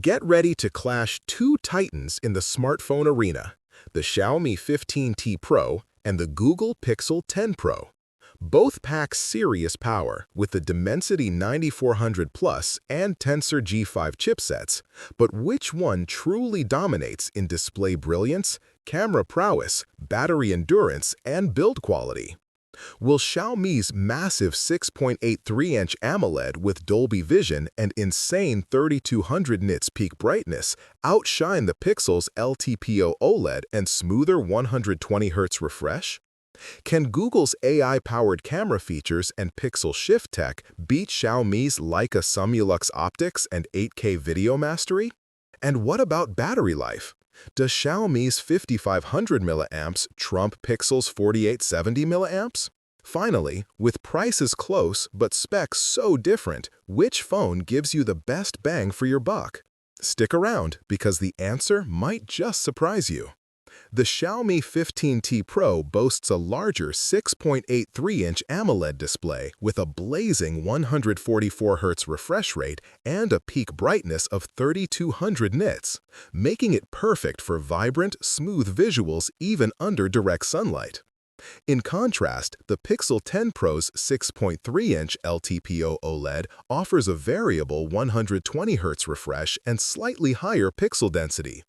Get ready to clash two titans in the smartphone arena, the Xiaomi 15T Pro and the Google Pixel 10 Pro. Both pack serious power with the Dimensity 9400 Plus and Tensor G5 chipsets, but which one truly dominates in display brilliance, camera prowess, battery endurance, and build quality? Will Xiaomi's massive 6.83-inch AMOLED with Dolby Vision and insane 3200 nits peak brightness outshine the Pixel's LTPO OLED and smoother 120Hz refresh? Can Google's AI-powered camera features and Pixel Shift tech beat Xiaomi's Leica Sumulux optics and 8K video mastery? And what about battery life? Does Xiaomi's 5500 mAh trump Pixel's 4870 mAh? Finally, with prices close but specs so different, which phone gives you the best bang for your buck? Stick around because the answer might just surprise you. The Xiaomi 15T Pro boasts a larger 6.83-inch AMOLED display with a blazing 144Hz refresh rate and a peak brightness of 3200 nits, making it perfect for vibrant, smooth visuals even under direct sunlight. In contrast, the Pixel 10 Pro's 6.3-inch LTPO OLED offers a variable 120Hz refresh and slightly higher pixel density.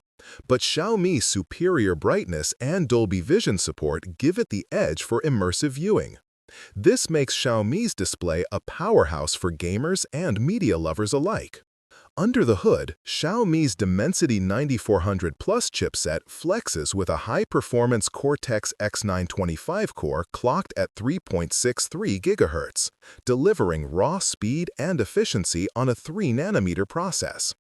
But Xiaomi's superior brightness and Dolby Vision support give it the edge for immersive viewing. This makes Xiaomi's display a powerhouse for gamers and media lovers alike. Under the hood, Xiaomi's Dimensity 9400 Plus chipset flexes with a high-performance Cortex-X925 core clocked at 3.63 GHz, delivering raw speed and efficiency on a 3-nanometer process.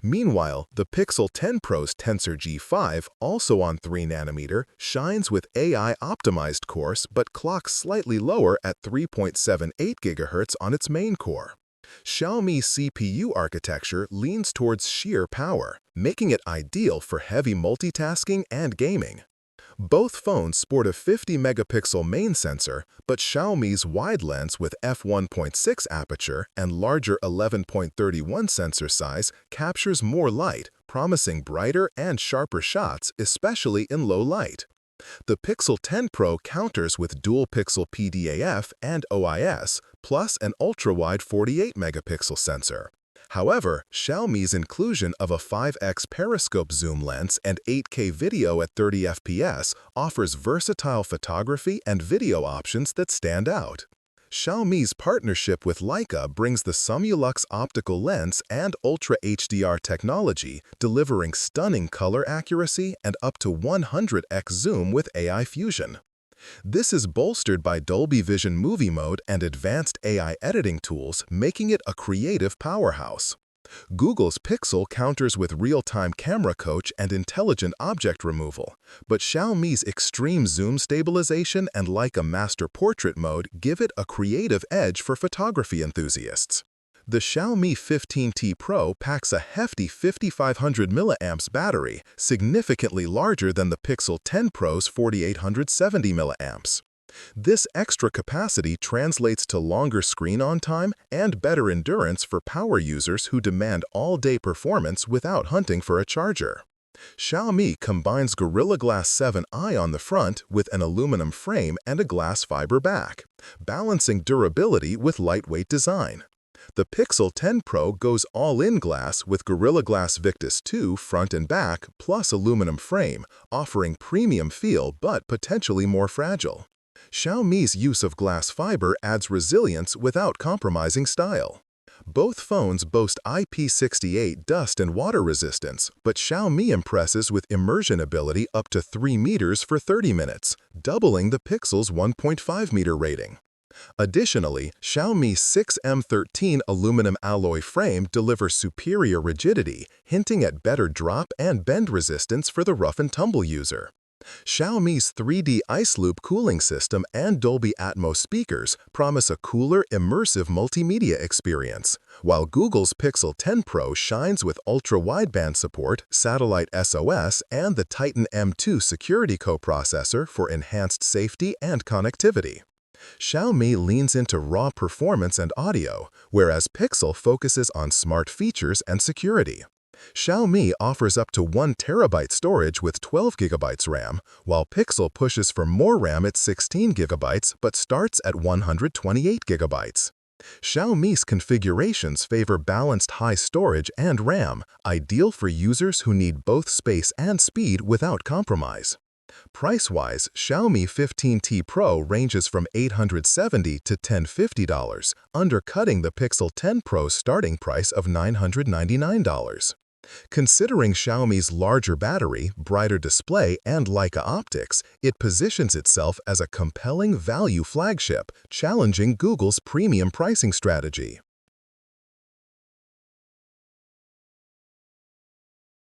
Meanwhile, the Pixel 10 Pro's Tensor G5, also on 3nm, shines with AI-optimized cores but clocks slightly lower at 3.78 GHz on its main core. Xiaomi's CPU architecture leans towards sheer power, making it ideal for heavy multitasking and gaming. Both phones sport a 50-megapixel main sensor, but Xiaomi's wide lens with f1.6 aperture and larger 11.31 sensor size captures more light, promising brighter and sharper shots, especially in low light. The Pixel 10 Pro counters with dual-pixel PDAF and OIS, plus an ultra-wide 48-megapixel sensor. However, Xiaomi's inclusion of a 5x periscope zoom lens and 8K video at 30 FPS offers versatile photography and video options that stand out. Xiaomi's partnership with Leica brings the Sumulux optical lens and Ultra HDR technology, delivering stunning color accuracy and up to 100x zoom with AI fusion. This is bolstered by Dolby Vision Movie Mode and advanced AI editing tools, making it a creative powerhouse. Google's Pixel counters with real-time camera coach and intelligent object removal, but Xiaomi's extreme zoom stabilization and Leica Master Portrait Mode give it a creative edge for photography enthusiasts. The Xiaomi 15T Pro packs a hefty 5500 mAh battery, significantly larger than the Pixel 10 Pro's 4870 mAh. This extra capacity translates to longer screen-on time and better endurance for power users who demand all-day performance without hunting for a charger. Xiaomi combines Gorilla Glass 7i on the front with an aluminum frame and a glass fiber back, balancing durability with lightweight design. The Pixel 10 Pro goes all-in glass with Gorilla Glass Victus 2 front and back plus aluminum frame, offering premium feel but potentially more fragile. Xiaomi's use of glass fiber adds resilience without compromising style. Both phones boast IP68 dust and water resistance, but Xiaomi impresses with immersion ability up to 3 meters for 30 minutes, doubling the Pixel's 1.5-meter rating. Additionally, Xiaomi's 6M13 aluminum alloy frame delivers superior rigidity, hinting at better drop and bend resistance for the rough-and-tumble user. Xiaomi's 3D Ice Loop cooling system and Dolby Atmos speakers promise a cooler, immersive multimedia experience, while Google's Pixel 10 Pro shines with ultra-wideband support, satellite SOS, and the Titan M2 security coprocessor for enhanced safety and connectivity. Xiaomi leans into raw performance and audio, whereas Pixel focuses on smart features and security. Xiaomi offers up to 1 terabyte storage with 12 gigabytes RAM, while Pixel pushes for more RAM at 16 gigabytes but starts at 128 gigabytes. Xiaomi's configurations favor balanced high storage and RAM, ideal for users who need both space and speed without compromise. Price-wise, Xiaomi 15T Pro ranges from $870 to $1,050, undercutting the Pixel 10 Pro's starting price of $999. Considering Xiaomi's larger battery, brighter display, and Leica optics, it positions itself as a compelling value flagship, challenging Google's premium pricing strategy.